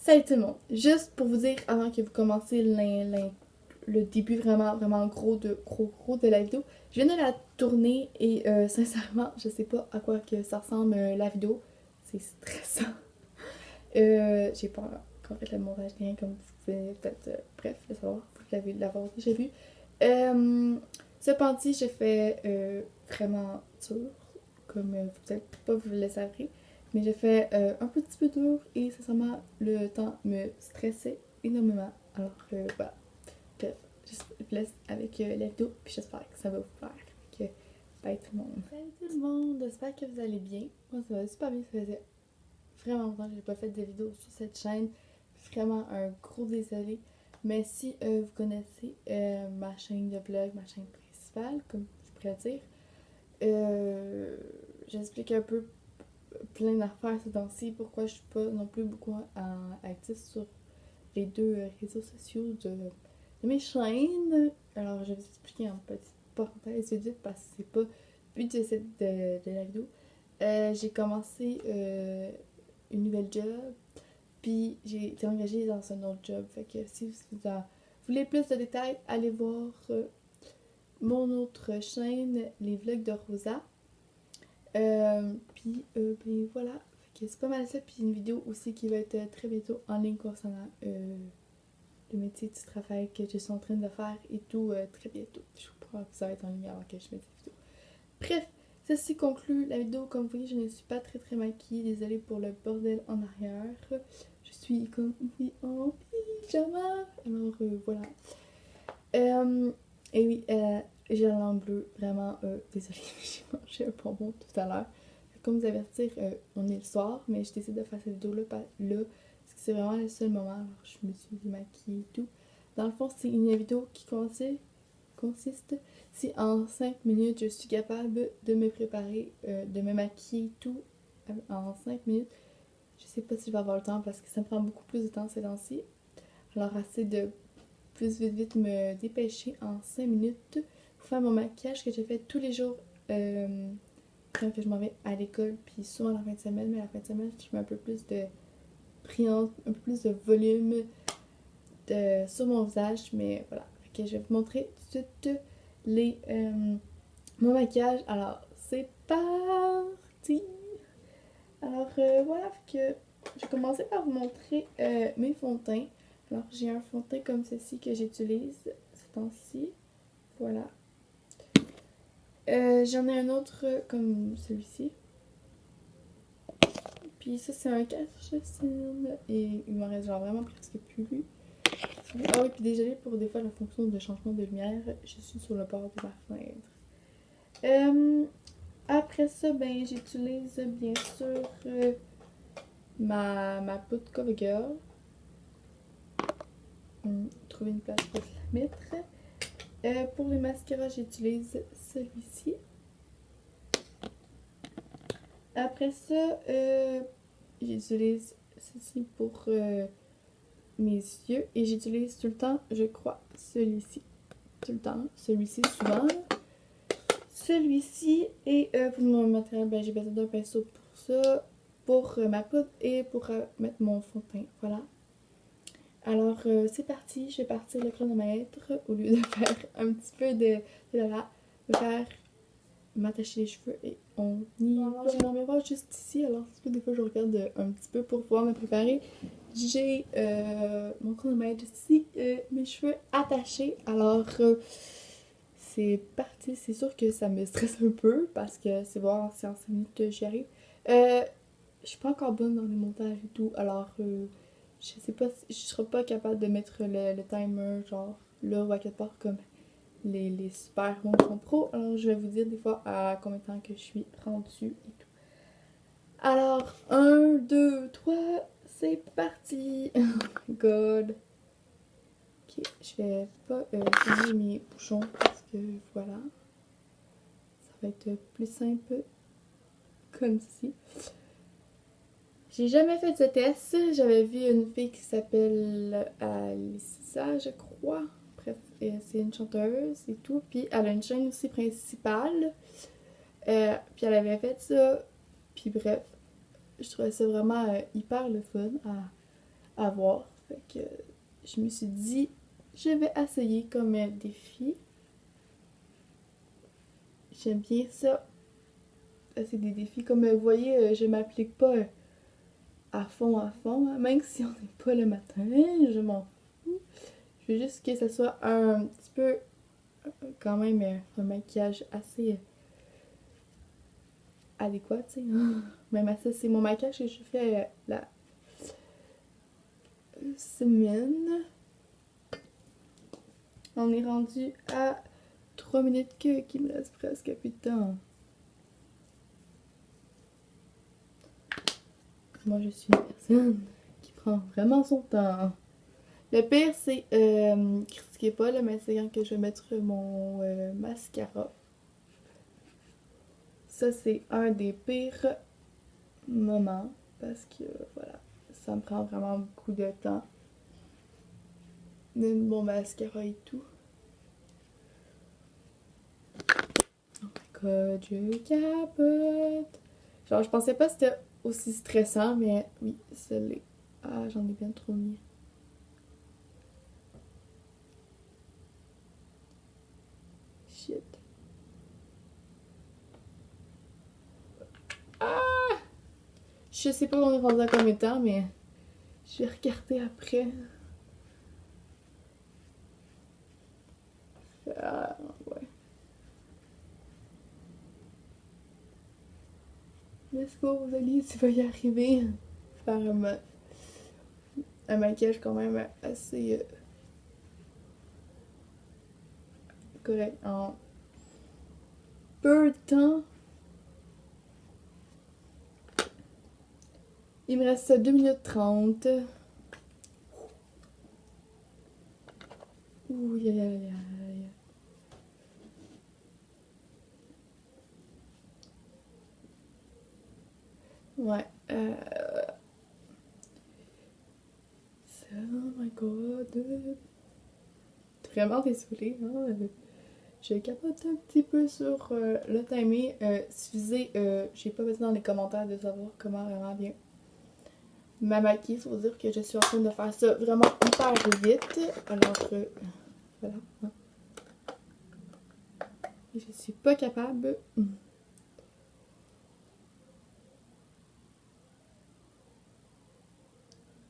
Salut tout le monde! Juste pour vous dire, avant que vous commenciez le début vraiment gros de la vidéo, je viens de la tourner et sincèrement, je sais pas à quoi que ça ressemble la vidéo. C'est stressant. J'ai pas encore fait le montage rien comme vous pouvez peut-être, bref, le savoir, vous l'avoir déjà vu. Cependant, j'ai fait vraiment dur, comme vous peut-être pas vous le savrez. Mais j'ai fait un petit peu dur et sincèrement, le temps me stressait énormément. Alors voilà. Bref, je vous laisse avec la vidéo, puis j'espère que ça va vous plaire. Que, bye tout le monde. Salut tout le monde, j'espère que vous allez bien. Moi ça va super bien, ça faisait vraiment longtemps que j'ai pas fait de vidéo sur cette chaîne. Vraiment un gros désolé. Mais si vous connaissez ma chaîne de vlog, ma chaîne principale, comme je pourrais dire, j'explique un peu plein d'affaires ces temps-ci, pourquoi je suis pas non plus beaucoup active sur les deux réseaux sociaux de mes chaînes. Alors je vais vous expliquer en petite parenthèse vite parce que c'est pas le but de la vidéo. J'ai commencé une nouvelle job, puis j'ai été engagée dans un autre job. Fait que si vous voulez plus de détails, allez voir mon autre chaîne, les vlogs de Rosa. Ben voilà, c'est pas mal ça. Puis une vidéo aussi qui va être très bientôt en ligne concernant le métier du travail que je suis en train de faire et tout très bientôt. Je crois que ça va être en ligne avant que je mette cette vidéo. Bref, ceci conclut la vidéo. Comme vous voyez, je ne suis pas très maquillée. Désolée pour le bordel en arrière. Je suis comme en pyjama. Alors voilà. Et oui, j'ai la langue bleue. Vraiment, désolée, j'ai mangé un bonbon tout à l'heure. Comme vous avertir, on est le soir, mais je décide de faire cette vidéo là, parce que c'est vraiment le seul moment. Alors je me suis démaquillée et tout. Dans le fond, c'est une vidéo qui consiste si en 5 minutes je suis capable de me préparer, de me maquiller et tout en 5 minutes. Je sais pas si je vais avoir le temps parce que ça me prend beaucoup plus de temps ces temps-ci. Alors assez de plus vite me dépêcher en 5 minutes pour faire mon maquillage que je fais tous les jours quand je m'en vais à l'école, puis souvent la fin de semaine. Mais la fin de semaine, je mets un peu plus de brillance, un peu plus de volume sur mon visage. Mais voilà, ok, je vais vous montrer tout de suite mon maquillage. Alors c'est parti. Alors voilà, que je vais commencer par vous montrer mes fonds de teint. Alors j'ai un fond de teint comme ceci que j'utilise ce temps-ci. Voilà. J'en ai un autre comme celui-ci. Puis ça c'est un cache-cils et il m'en reste genre vraiment presque plus. Ah oui, puis désolé pour des fois la fonction de changement de lumière, je suis sur le bord de ma fenêtre. Après ça, ben j'utilise bien sûr ma poudre CoverGirl. Trouver une place pour la mettre. Pour les mascaras, j'utilise celui-ci. Après ça, j'utilise ceci pour mes yeux. Et j'utilise tout le temps, je crois, celui-ci. Tout le temps. Celui-ci souvent. Celui-ci. Et pour mon matériel, ben, j'ai besoin d'un pinceau pour ça. Pour ma poudre et pour mettre mon fond de teint. Voilà. Alors c'est parti, je vais partir le chronomètre au lieu de faire un petit peu de là, de faire m'attacher les cheveux et on y va. J'ai mon miroir juste ici, alors des fois je regarde un petit peu pour pouvoir me préparer. J'ai mon chronomètre ici, mes cheveux attachés, alors c'est parti. C'est sûr que ça me stresse un peu parce que c'est voir si en 5 minutes j'y arrive. Je suis pas encore bonne dans les montages et tout, alors je sais pas si je serai pas capable de mettre le timer genre là ou à quelque part comme les super bons qui sont pro. Alors je vais vous dire des fois à combien de temps que je suis rendue et tout. Alors 1, 2, 3, c'est parti. Oh my god. Ok, je vais pas finir mes bouchons parce que voilà. Ça va être plus simple comme ceci. J'ai jamais fait ce test. J'avais vu une fille qui s'appelle Alissa, je crois. Bref, c'est une chanteuse et tout. Puis elle a une chaîne aussi principale. Puis elle avait fait ça. Puis bref, je trouvais ça vraiment hyper le fun à voir. Fait que je me suis dit, je vais essayer comme défi. J'aime bien ça. C'est des défis. Comme vous voyez, je m'applique pas à fond, hein. Même si on n'est pas le matin, je m'en fous. Je veux juste que ce soit un petit peu, quand même, un maquillage assez adéquat, tu sais. Même à ça, c'est mon maquillage que je fais la semaine. On est rendu à 3 minutes qu'il me reste presque plus de temps. Moi, je suis une personne qui prend vraiment son temps. Le pire, c'est, critiquez pas, là, mais c'est quand que je vais mettre mon mascara. Ça, c'est un des pires moments parce que, voilà, ça me prend vraiment beaucoup de temps. Même mon mascara et tout. Oh my god, je capote. Genre, je pensais pas que c'était aussi stressant, mais oui, ça l'est. Ah, j'en ai bien trop mis. Shit. Ah! Je sais pas on est rendu à combien de temps, mais je vais regarder après. Ah, ouais. Let's go, Rosalie, tu vas y arriver. Faire un maquillage quand même assez correct en peu de temps. Il me reste 2 minutes 30. Ouh, aïe, aïe, aïe. Ouais. Oh my god. Vraiment désolée. Hein? Je capote un petit peu sur le timing. Suffisez, j'ai pas besoin dans les commentaires de savoir comment vraiment bien ma maquille. Faut dire que je suis en train de faire ça vraiment hyper vite. Alors, voilà. Je suis pas capable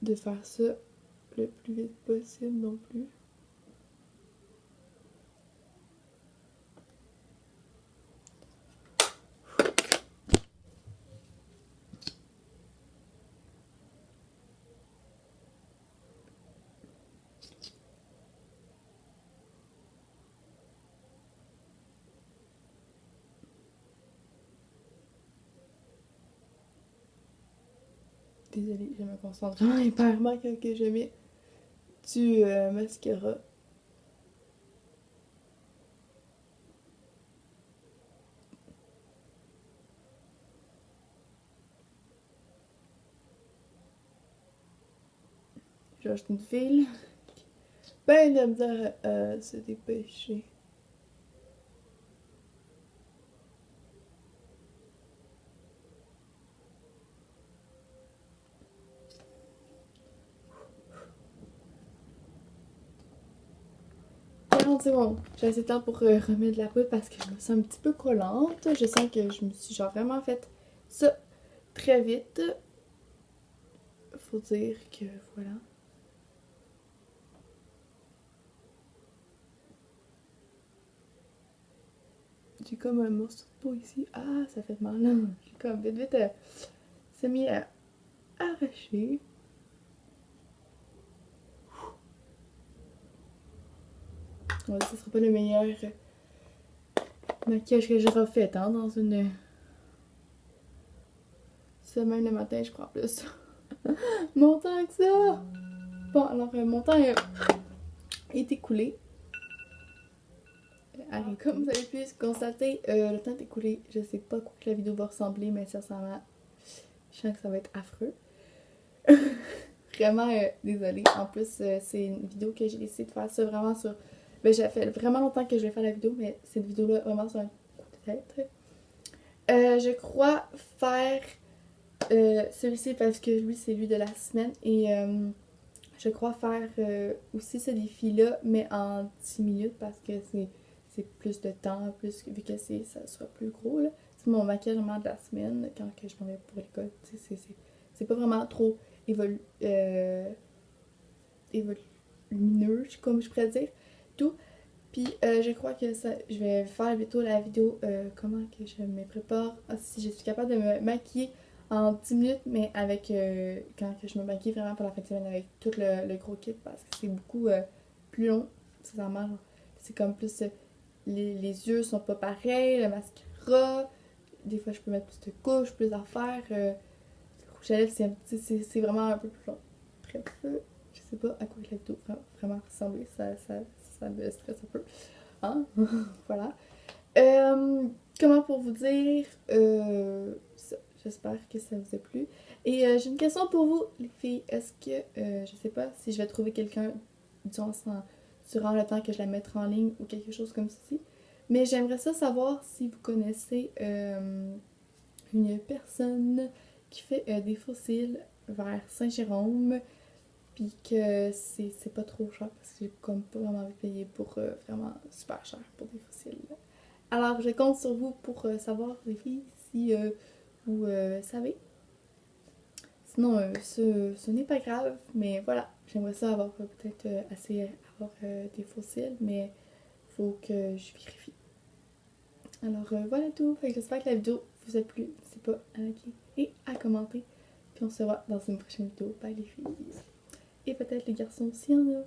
de faire ça le plus vite possible non plus. Désolée, je me concentre vraiment hyperement quand que je mets du mascara. J'ai acheté une file. Ben de misère à se dépêcher. Non, c'est bon. J'ai assez de temps pour remettre de la poudre parce que je me sens un petit peu collante. Je sens que je me suis genre vraiment fait ça très vite. Faut dire que voilà. J'ai comme un morceau de peau ici. Ah, ça fait mal. J'ai comme vite vite s'est mis à arracher. Ouais, ce sera pas le meilleur maquillage que j'ai refait hein, dans une semaine le matin, je crois plus. Mon temps que ça! Bon, alors mon temps est écoulé. Allez, comme vous avez pu constater, le temps est écoulé. Je sais pas quoi que la vidéo va ressembler, mais sincèrement, je sens que ça va être affreux. Vraiment désolée. En plus, c'est une vidéo que j'ai décidé de faire ça vraiment sur. Ben, j'ai fait vraiment longtemps que je vais faire la vidéo, mais cette vidéo-là, vraiment sur un coup de tête. Je crois faire celui-ci parce que lui, c'est lui de la semaine. Et je crois faire aussi ce défi-là, mais en 10 minutes parce que c'est plus de temps, plus vu que ça sera plus gros. Là. C'est mon maquillage vraiment de la semaine quand que je m'en vais pour l'école. C'est pas vraiment trop lumineux, comme je pourrais dire. Tout. Puis je crois que je vais faire bientôt la vidéo comment que je me prépare. Si je suis capable de me maquiller en 10 minutes, mais avec quand que je me maquille vraiment pour la fin de semaine avec tout le gros kit parce que c'est beaucoup plus long, sincèrement. C'est comme plus. Les yeux sont pas pareils, le mascara. Des fois, je peux mettre plus de couches, plus d'affaires. Le rouge à lèvres, c'est vraiment un peu plus long. Bref, je sais pas à quoi la vidéo va vraiment ressembler. Ça me stresse un peu. Hein? Voilà. Comment pour vous dire j'espère que ça vous a plu. Et j'ai une question pour vous, les filles. Est-ce que, je sais pas si je vais trouver quelqu'un durant le temps que je la mettrai en ligne ou quelque chose comme ceci, mais j'aimerais ça savoir si vous connaissez une personne qui fait des fossiles vers Saint-Jérôme, puis que c'est pas trop cher parce que j'ai comme pas vraiment envie de payer pour vraiment super cher pour des fossiles. Alors je compte sur vous pour savoir les filles si vous savez. Sinon ce n'est pas grave, mais voilà, j'aimerais ça avoir peut-être assez avoir des fossiles, mais faut que je vérifie. Alors voilà tout, fait que j'espère que la vidéo vous a plu, n'hésitez pas à liker et à commenter, puis on se voit dans une prochaine vidéo. Bye les filles! Et peut-être les garçons s'il y en a.